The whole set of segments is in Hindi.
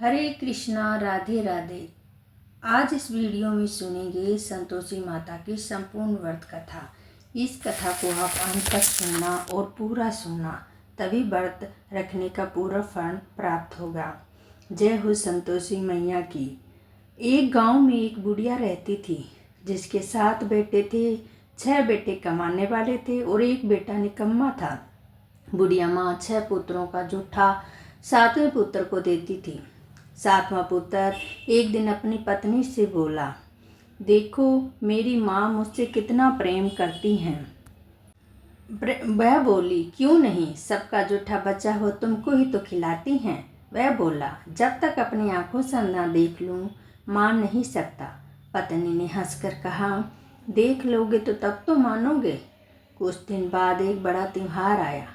हरे कृष्णा, राधे राधे। आज इस वीडियो में सुनेंगे संतोषी माता की संपूर्ण व्रत कथा। इस कथा को आप अंत तक सुनना और पूरा सुनना, तभी व्रत रखने का पूरा फल प्राप्त होगा। जय हो संतोषी मैया की। एक गांव में एक बुढ़िया रहती थी जिसके 7 बेटे थे। 6 बेटे कमाने वाले थे और एक बेटा निकम्मा था। बुढ़िया माँ 6 पुत्रों का जूठा 7वें पुत्र को देती थी। 7वां पुत्र एक दिन अपनी पत्नी से बोला, देखो मेरी माँ मुझसे कितना प्रेम करती हैं। वह बोली, क्यों नहीं, सबका जूठा बचा हो तुमको ही तो खिलाती हैं। वह बोला, जब तक अपनी आंखों से ना देख लूँ मान नहीं सकता। पत्नी ने हंसकर कहा, देख लोगे तो तब तो मानोगे। कुछ दिन बाद एक बड़ा त्योहार आया।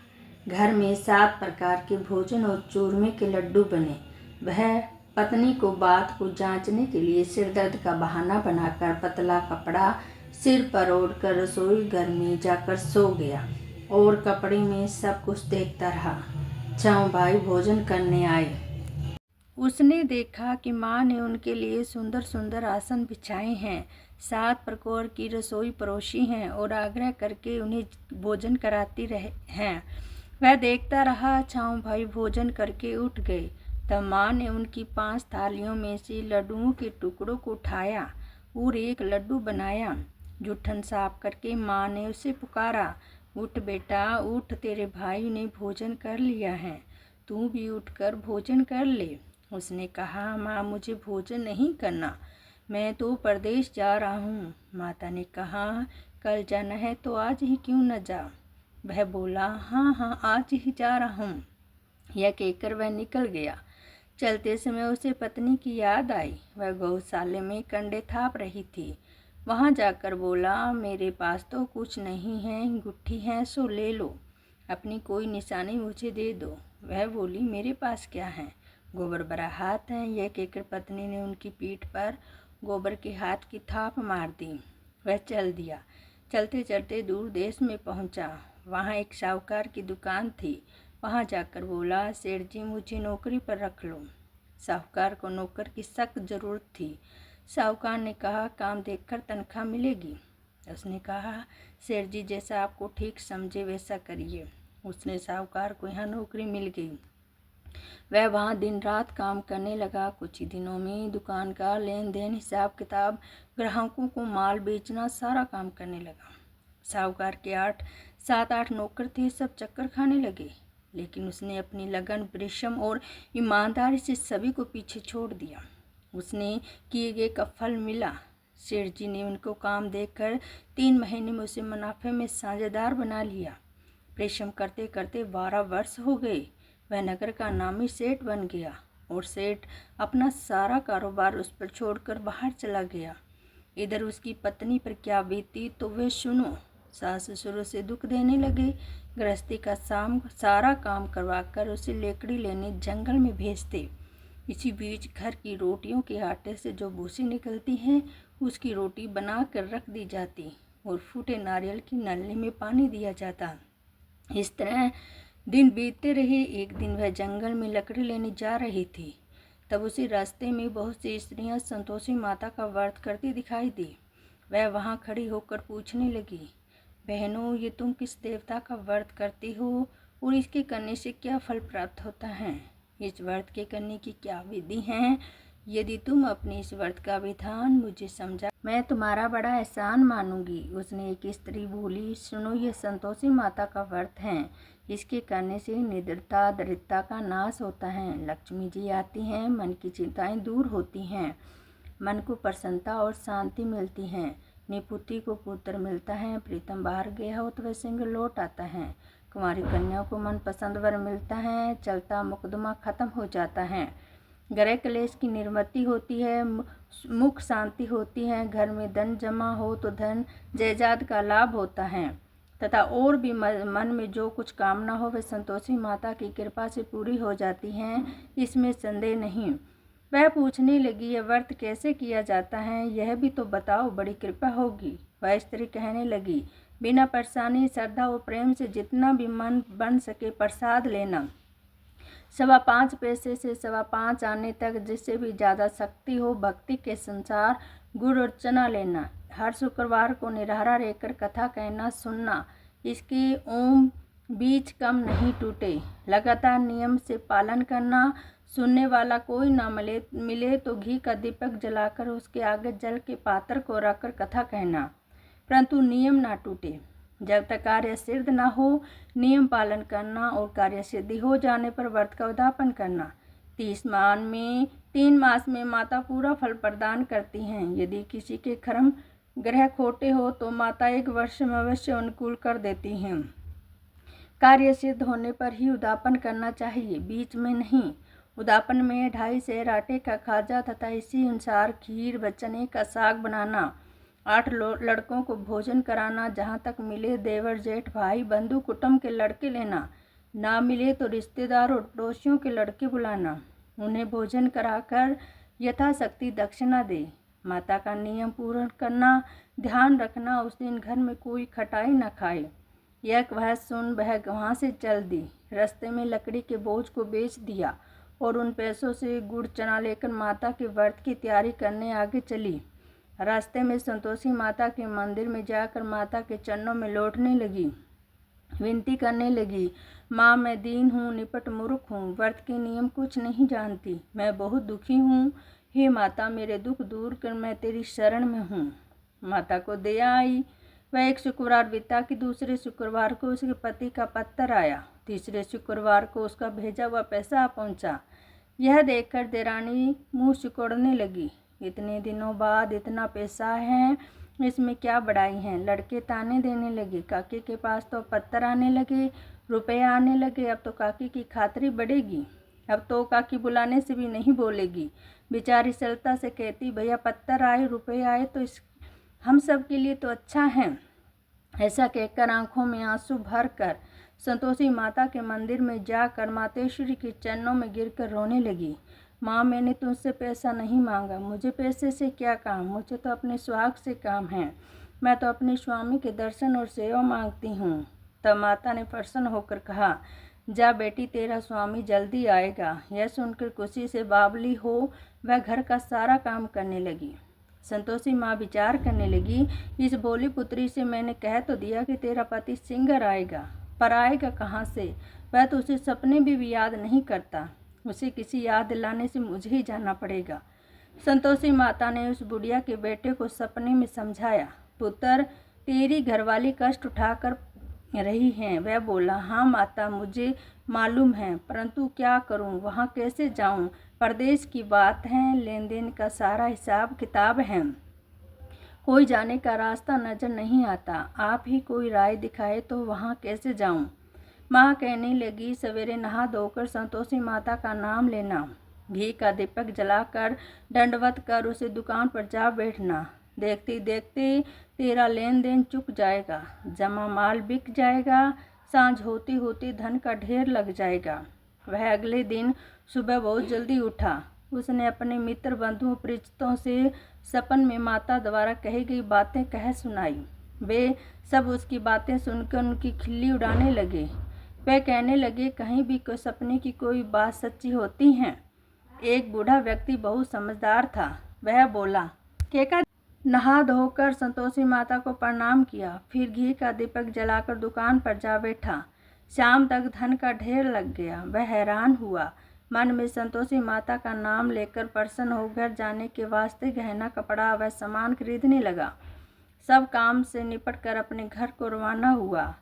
घर में 7 प्रकार के भोजन और चूरमे के लड्डू बने। वह पत्नी को बात को जांचने के लिए सिरदर्द का बहाना बनाकर पतला कपड़ा सिर पर ओढ़कर रसोई घर में जाकर सो गया और कपड़े में सब कुछ देखता रहा। 4 भाई भोजन करने आए। उसने देखा कि माँ ने उनके लिए सुंदर सुंदर आसन बिछाए हैं, 7 प्रकार की रसोई परोसी हैं और आग्रह करके उन्हें भोजन कराती रहे हैं। वह देखता रहा। 4 भाई भोजन करके उठ गए। तब माँ ने उनकी 5 थालियों में से लड्डुओं के टुकड़ों को उठाया और एक लड्डू बनाया। जूठन साफ करके माँ ने उसे पुकारा, उठ बेटा उठ, तेरे भाई ने भोजन कर लिया है, तू भी उठकर भोजन कर ले। उसने कहा, माँ मुझे भोजन नहीं करना, मैं तो परदेश जा रहा हूँ। माता ने कहा, कल जाना है तो आज ही क्यों न जा। वह बोला, हाँ हाँ आज ही जा रहा हूँ। यह कहकर वह निकल गया। चलते समय उसे पत्नी की याद आई। वह गौशाले में कंडे थाप रही थी। वहाँ जाकर बोला, मेरे पास तो कुछ नहीं है, गुट्ठी है सो ले लो, अपनी कोई निशानी मुझे दे दो। वह बोली, मेरे पास क्या है, गोबर भरा हाथ है। यह कहकर पत्नी ने उनकी पीठ पर गोबर के हाथ की थाप मार दी। वह चल दिया। चलते चलते दूर देश में पहुंचा। वहां एक साहूकार की दुकान थी। वहां जाकर बोला, सेठ जी मुझे नौकरी पर रख लो। साहूकार को नौकर की सख्त जरूरत थी। साहूकार ने कहा, काम देखकर तनख्वाह मिलेगी। उसने कहा, सेठ जी जैसा आपको ठीक समझे वैसा करिए। उसने साहूकार को यहाँ नौकरी मिल गई। वह वहाँ दिन रात काम करने लगा। कुछ ही दिनों में दुकान का लेन देन, हिसाब किताब, ग्राहकों को माल बेचना, सारा काम करने लगा। साहूकार के 7-8 नौकर थे, सब चक्कर खाने लगे, लेकिन उसने अपनी लगन, परिश्रम और ईमानदारी से सभी को पीछे छोड़ दिया। उसने किए गए का फल मिला। सेठ जी ने उनको काम देकर 3 महीने में उसे मुनाफे में साझेदार बना लिया। परिश्रम करते करते 12 वर्ष हो गए। वह नगर का नामी सेठ बन गया और सेठ अपना सारा कारोबार उस पर छोड़कर बाहर चला गया। इधर उसकी पत्नी पर क्या बीती तो वे सुनो। सास ससुर से दुख देने लगे। गृहस्थी का सारा काम करवाकर उसे लेकड़ी लेने जंगल में भेजते। इसी बीच घर की रोटियों के आटे से जो भूसी निकलती है उसकी रोटी बना कर रख दी जाती और फूटे नारियल की नली में पानी दिया जाता। इस तरह दिन बीतते रहे। एक दिन वह जंगल में लकड़ी लेने जा रही थी। तब उसे रास्ते में बहुत सी स्त्रियां संतोषी माता का व्रत करती दिखाई दी। वह वहां खड़ी होकर पूछने लगी, बहनों ये तुम किस देवता का व्रत करती हो और इसके करने से क्या फल प्राप्त होता है? इस व्रत के करने की क्या विधि है? यदि तुम अपने इस व्रत का विधान मुझे समझा, मैं तुम्हारा बड़ा एहसान मानूंगी। उसने एक स्त्री बोली, सुनो ये संतोषी माता का व्रत है, इसके करने से निद्रता दरिद्रता का नाश होता है, लक्ष्मी जी आती हैं, मन की चिंताएं दूर होती हैं, मन को प्रसन्नता और शांति मिलती है, निपुत्री को पुत्र मिलता है, प्रीतम बाहर गया हो तो वह सिंह लौट आता है, कुंवारी कन्या को मन पसंद वर मिलता है, चलता मुकदमा खत्म हो जाता है, ग्रह क्लेश की निर्मति होती है, मुख शांति होती है, घर में धन जमा हो तो धन जायदाद का लाभ होता है तथा और भी मन में जो कुछ कामना हो वह संतोषी माता की कृपा से पूरी हो जाती हैं, इसमें संदेह नहीं। वह पूछने लगी, यह व्रत कैसे किया जाता है, यह भी तो बताओ, बड़ी कृपा होगी। वह स्त्री कहने लगी, बिना परेशानी, श्रद्धा और प्रेम से जितना भी मन बन सके प्रसाद लेना। 5.25 पैसे से 5.25 आने तक जिससे भी ज़्यादा शक्ति हो भक्ति के संसार गुड़ और चना लेना। हर शुक्रवार को निराहारा रहकर कथा कहना सुनना। इसके ओम बीच कम नहीं टूटे। लगातार नियम से पालन करना। सुनने वाला कोई ना मिले तो घी का दीपक जलाकर उसके आगे जल के पात्र को रखकर कथा कहना, परंतु नियम ना टूटे। जब तक कार्य सिद्ध न हो नियम पालन करना और कार्य सिद्धि हो जाने पर व्रत का उद्यापन करना। 3 मास में माता पूरा फल प्रदान करती हैं। यदि किसी के कर्म ग्रह खोटे हो तो माता 1 वर्ष में अवश्य अनुकूल कर देती हैं। कार्य सिद्ध होने पर ही उद्यापन करना चाहिए, बीच में नहीं। उद्यापन में 2.5 सेर आटे का खाजा तथा इसी अनुसार खीर व चने का साग बनाना। 8 लड़कों को भोजन कराना। जहाँ तक मिले देवर जेठ भाई बंधु कुटुंब के लड़के लेना। ना मिले तो रिश्तेदार और पड़ोसियों के लड़के बुलाना। उन्हें भोजन कराकर यथाशक्ति दक्षिणा दे। माता का नियम पूर्ण करना। ध्यान रखना उस दिन घर में कोई खटाई न खाए। यह वह सुन वह वहाँ से चल दी। रास्ते में लकड़ी के बोझ को बेच दिया और उन पैसों से गुड़ चना लेकर माता के व्रत की तैयारी करने आगे चली। रास्ते में संतोषी माता के मंदिर में जाकर माता के चरणों में लौटने लगी। विनती करने लगी, माँ मैं दीन हूँ, निपट मूर्ख हूँ, व्रत के नियम कुछ नहीं जानती, मैं बहुत दुखी हूँ। हे माता मेरे दुख दूर कर, मैं तेरी शरण में हूँ। माता को दया आई। वह 1 शुक्रवार बीता कि दूसरे शुक्रवार को उसके पति का पत्र आया। तीसरे शुक्रवार को उसका भेजा हुआ पैसा आ पहुँचा। यह देखकर देरानी मुँह सिकोड़ने लगी। इतने दिनों बाद इतना पैसा है, इसमें क्या बड़ाई है। लड़के ताने देने लगे। काकी के पास तो पत्थर आने लगे, रुपये आने लगे। अब तो काकी की खातिरी बढ़ेगी। अब तो काकी बुलाने से भी नहीं बोलेगी। बेचारी सरलता से कहती, भैया पत्थर आए रुपये आए तो हम सब के लिए तो अच्छा है। ऐसा कहकर आंखों में आंसू भरकर संतोषी माता के मंदिर में जाकर मातेश्वरी के चरणों में गिरकर रोने लगी। माँ मैंने तुमसे पैसा नहीं मांगा, मुझे पैसे से क्या काम, मुझे तो अपने सुहाग से काम है। मैं तो अपने स्वामी के दर्शन और सेवा मांगती हूँ। तब माता ने प्रसन्न होकर कहा, जा बेटी तेरा स्वामी जल्दी आएगा। यह सुनकर खुशी से बावली हो वह घर का सारा काम करने लगी। संतोषी माँ विचार करने लगी, इस भोली पुत्री से मैंने कह तो दिया कि तेरा पति सिंगर आएगा, पर आएगा कहाँ से। वह तो उसे सपने भी याद नहीं करता। उसे किसी याद दिलाने से मुझे ही जाना पड़ेगा। संतोषी माता ने उस बुढ़िया के बेटे को सपने में समझाया, पुत्र तेरी घरवाली कष्ट उठाकर रही हैं। वह बोला, हाँ माता मुझे मालूम है, परंतु क्या करूं, वहाँ कैसे जाऊं। परदेश की बात है, लेन देन का सारा हिसाब किताब है, कोई जाने का रास्ता नजर नहीं आता। आप ही कोई राय दिखाए तो वहाँ कैसे जाऊं। माँ कहने लगी, सवेरे नहा धोकर संतोषी माता का नाम लेना, घी का दीपक जलाकर दंडवत कर उसे दुकान पर जा बैठना। देखते देखते तेरा लेन देन चुक जाएगा, जमा माल बिक जाएगा, सांझ होते होते धन का ढेर लग जाएगा। वह अगले दिन सुबह बहुत जल्दी उठा। उसने अपने मित्र बंधुओं परिचितों से सपन में माता द्वारा कही गई बातें कह सुनाई। वे सब उसकी बातें सुनकर उनकी खिल्ली उड़ाने लगे। वे कहने लगे, कहीं भी कोई सपने की कोई बात सच्ची होती है। एक बूढ़ा व्यक्ति बहुत समझदार था। वह बोला, केका नहा धोकर संतोषी माता को प्रणाम किया, फिर घी का दीपक जलाकर दुकान पर जा बैठा। शाम तक धन का ढेर लग गया। वह हैरान हुआ। मन में संतोषी माता का नाम लेकर प्रसन्न होकर जाने के वास्ते गहना कपड़ा व सामान खरीदने लगा। सब काम से निपट कर अपने घर को रवाना हुआ।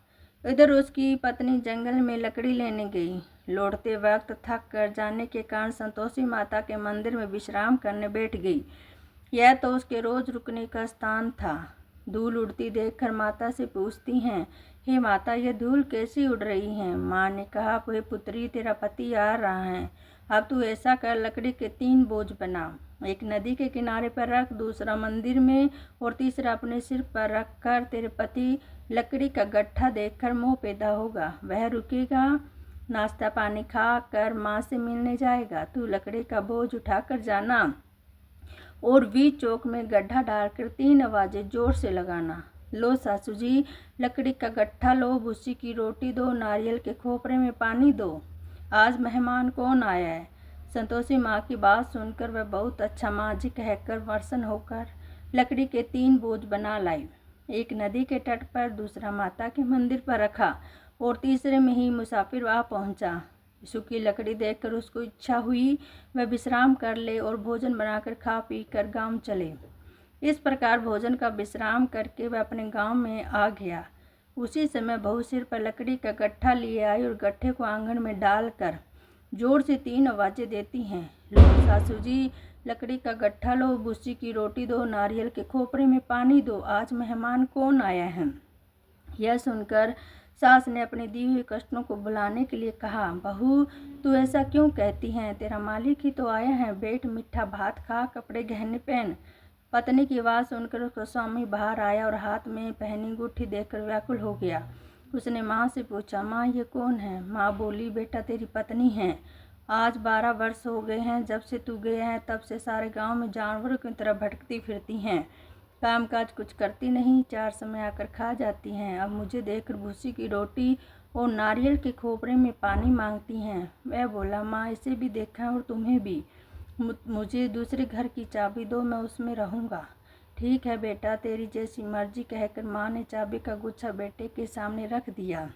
इधर उसकी पत्नी जंगल में लकड़ी लेने गई। लौटते वक्त थक कर जाने के कारण संतोषी माता के मंदिर में विश्राम करने बैठ गई। यह तो उसके रोज रुकने का स्थान था। धूल उड़ती देखकर माता से पूछती हैं, हे माता यह धूल कैसी उड़ रही है। माँ ने कहा, हे पुत्री तेरा पति आ रहा है, अब तू ऐसा कर लकड़ी के 3 बोझ बना, एक नदी के किनारे पर रख, दूसरा मंदिर में और तीसरा अपने सिर पर रख कर तेरे पति लकड़ी का गट्ठा देखकर मोह पैदा होगा। वह रुकेगा, नाश्ता पानी खा कर माँ से मिलने जाएगा। तू लकड़ी का बोझ उठाकर जाना और बीच चौक में गड्ढा डालकर 3 आवाजें जोर से लगाना, लो सासू जी लकड़ी का गट्ठा लो, भूसी की रोटी दो, नारियल के खोपरे में पानी दो। आज मेहमान कौन आया है? संतोषी माँ की बात सुनकर वह बहुत अच्छा माँ जी कहकर प्रसन्न होकर लकड़ी के 3 बोझ बना लाई। एक नदी के तट पर, दूसरा माता के मंदिर पर रखा और तीसरे में ही मुसाफिर वहाँ पहुँचा। सूखी लकड़ी देखकर उसको इच्छा हुई वह विश्राम कर ले और भोजन बनाकर खा पी कर गाँव चले। इस प्रकार भोजन का विश्राम करके वह अपने गांव में आ गया। उसी समय बहू सिर पर लकड़ी का गट्ठा लिए आई और गट्ठे को आंगन में डालकर जोर से 3 आवाज़ें देती हैं। लो सासू जी, लकड़ी का गट्ठा लो, भूसी की रोटी दो, नारियल के खोपरे में पानी दो, आज मेहमान कौन आया है? यह सुनकर सास ने अपने दी हुई कष्टों को भुलाने के लिए कहा, बहू तू ऐसा क्यों कहती है? तेरा मालिक ही तो आया है, बैठ मीठा भात खा, कपड़े गहने पहन। पत्नी की आवाज़ सुनकर उसका स्वामी बाहर आया और हाथ में पहनी गुट्ठी देखकर व्याकुल हो गया। उसने माँ से पूछा, माँ ये कौन है? माँ बोली, बेटा तेरी पत्नी है। आज 12 वर्ष हो गए हैं जब से तू गया है, तब से सारे गांव में जानवरों की तरह भटकती फिरती हैं, कामकाज कुछ करती नहीं, 4 समय आकर खा जाती हैं। अब मुझे देखकर भूसी की रोटी और नारियल के खोपरे में पानी मांगती हैं। वह बोला, माँ इसे भी देखा है और तुम्हें भी। मुझे दूसरे घर की चाबी दो, मैं उसमें रहूँगा। ठीक है बेटा, तेरी जैसी मर्जी, कहकर माँ ने चाबी का गुच्छा बेटे के सामने रख दिया।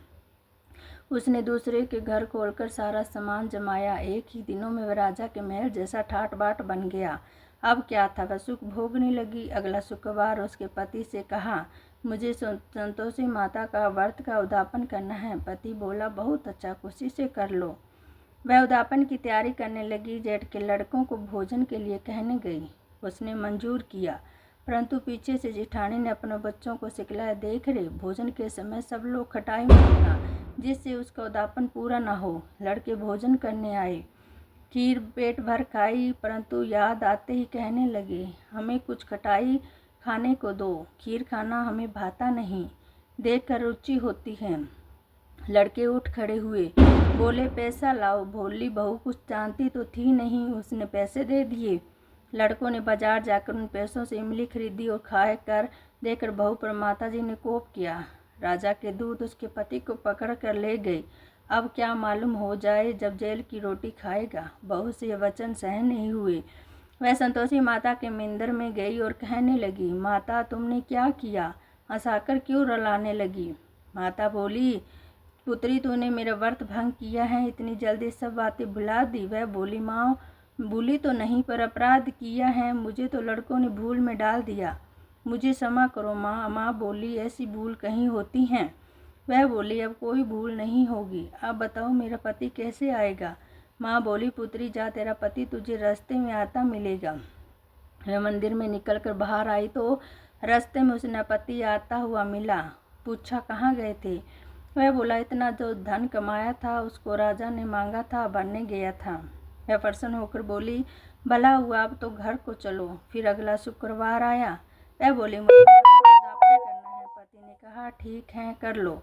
उसने दूसरे के घर खोलकर सारा सामान जमाया। एक ही दिनों में वह राजा के महल जैसा ठाट बाट बन गया। अब क्या था, वह सुख भोगने लगी। अगला शुक्रवार उसके पति से कहा, मुझे संतोषी माता का व्रत का उद्यापन करना है। पति बोला, बहुत अच्छा, खुशी से कर लो। वह उद्यापन की तैयारी करने लगी। जेठ के लड़कों को भोजन के लिए कहने गई। उसने मंजूर किया, परंतु पीछे से जेठानी ने अपने बच्चों को सिखलाया, देख रे भोजन के समय सब लोग खटाई मांगना, जिससे उसका उद्यापन पूरा न हो। लड़के भोजन करने आए, खीर पेट भर खाई, परंतु याद आते ही कहने लगे, हमें कुछ खटाई खाने को दो, खीर खाना हमें भाता नहीं, देखकर रुचि होती है। लड़के उठ खड़े हुए, बोले, पैसा लाओ। भोली बहू कुछ जानती तो थी नहीं, उसने पैसे दे दिए। लड़कों ने बाजार जाकर उन पैसों से इमली खरीदी और खाए कर देकर बहू पर माताजी ने कोप किया। राजा के दूत उसके पति को पकड़ कर ले गए। अब क्या मालूम हो जाए जब जेल की रोटी खाएगा। बहू से यह वचन सहन नहीं हुए। वह संतोषी माता के मंदिर में गई और कहने लगी, माता तुमने क्या किया? हंसाकर क्यों रुलाने लगी? माता बोली, पुत्री तूने मेरा व्रत भंग किया है, इतनी जल्दी सब बातें भुला दी। वह बोली, माँ भूली तो नहीं, पर अपराध किया है, मुझे तो लड़कों ने भूल में डाल दिया, मुझे क्षमा करो माँ। माँ बोली, ऐसी भूल कहीं होती हैं? वह बोली, अब कोई भूल नहीं होगी। अब बताओ मेरा पति कैसे आएगा? माँ बोली, पुत्री जा, तेरा पति तुझे रास्ते में आता मिलेगा। वह मंदिर में निकलकर बाहर आई तो रास्ते में उसने पति आता हुआ मिला। पूछा, कहाँ गए थे? वह बोला, इतना जो धन कमाया था उसको राजा ने मांगा था, भरने गया था। वह प्रसन्न होकर बोली, भला हुआ, अब तो घर को चलो। फिर अगला शुक्रवार आया। वह बोली, मुझे उद्यापन करना है। पति ने कहा, ठीक है कर लो।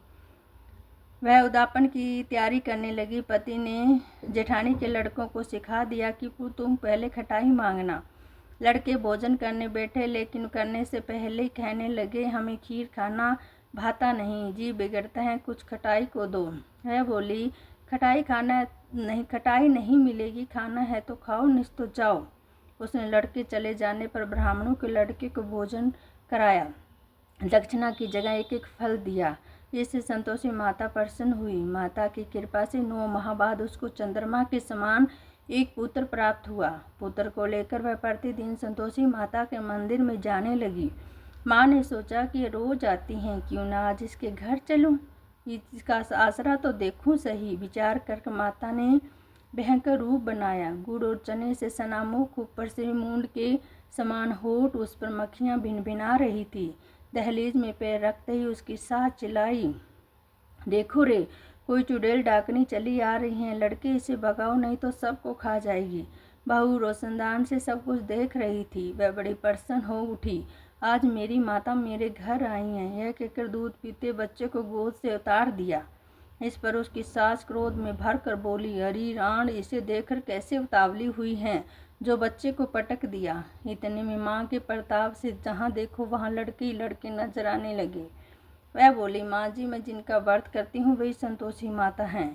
वह उद्यापन की तैयारी करने लगी। पति ने जेठानी के लड़कों को सिखा दिया कि तुम पहले खटाई मांगना। लड़के भोजन करने बैठे, लेकिन करने से पहले कहने लगे, हमें खीर खाना भाता नहीं, जी बिगड़ता है, कुछ खटाई को दो। वह बोली, खटाई नहीं मिलेगी, खाना है तो खाओ, नहीं तो जाओ। उसने लड़के चले जाने पर ब्राह्मणों के लड़के को भोजन कराया, दक्षिणा की जगह एक एक फल दिया। इससे संतोषी माता प्रसन्न हुई। माता की कृपा से 9 माह बाद उसको चंद्रमा के समान एक पुत्र प्राप्त हुआ। पुत्र को लेकर वह प्रतिदिन संतोषी माता के मंदिर में जाने लगी। माँ ने सोचा कि रोज आती हैं, क्यों ना आज इसके घर चलूं, इसका आसरा तो देखूं सही। विचार करके माता ने भयंकर रूप बनाया। गुड़ और चने से सना मुख, ऊपर से मूंड के समान होठ, उस पर मक्खियाँ भिनभिना रही थी। दहलीज में पैर रखते ही उसकी सास चिल्लाई, देखो रे, कोई चुड़ैल डाकनी चली आ रही है, लड़के इसे भगाओ नहीं तो सबको खा जाएगी। बहू रोशनदान से सब कुछ देख रही थी। वह बड़ी प्रसन्न हो उठी, आज मेरी माता मेरे घर आई हैं। यह कहकर दूध पीते बच्चे को गोद से उतार दिया। इस पर उसकी सास क्रोध में भरकर बोली, अरे राण, इसे देखकर कैसे उतावली हुई हैं, जो बच्चे को पटक दिया। इतने में माँ के प्रताप से जहाँ देखो वहाँ लड़के ही लड़के नजर आने लगे। वह बोली, माँ जी, मैं जिनका व्रत करती हूँ वही संतोषी माता हैं।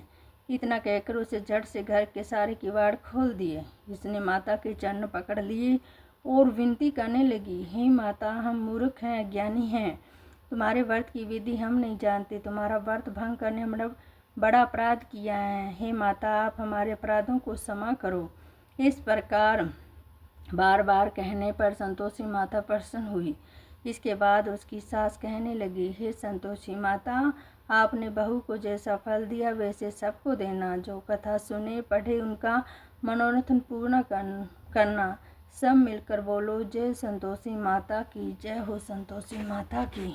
इतना कहकर उसे झट से घर के सारे किवाड़ खोल दिए। इसने माता के चरण पकड़ लिए और विनती करने लगी, हे माता, हम मूर्ख हैं, अज्ञानी हैं, तुम्हारे व्रत की विधि हम नहीं जानते, तुम्हारा व्रत भंग करने हमने बड़ा अपराध किया है। हे माता, आप हमारे अपराधों को क्षमा करो। इस प्रकार बार बार कहने पर संतोषी माता प्रसन्न हुई। इसके बाद उसकी सास कहने लगी, हे संतोषी माता, आपने बहू को जैसा फल दिया वैसे सबको देना। जो कथा सुने पढ़े उनका मनोरथ पूर्ण करना। सब मिलकर बोलो, जय संतोषी माता की जय हो, संतोषी माता की।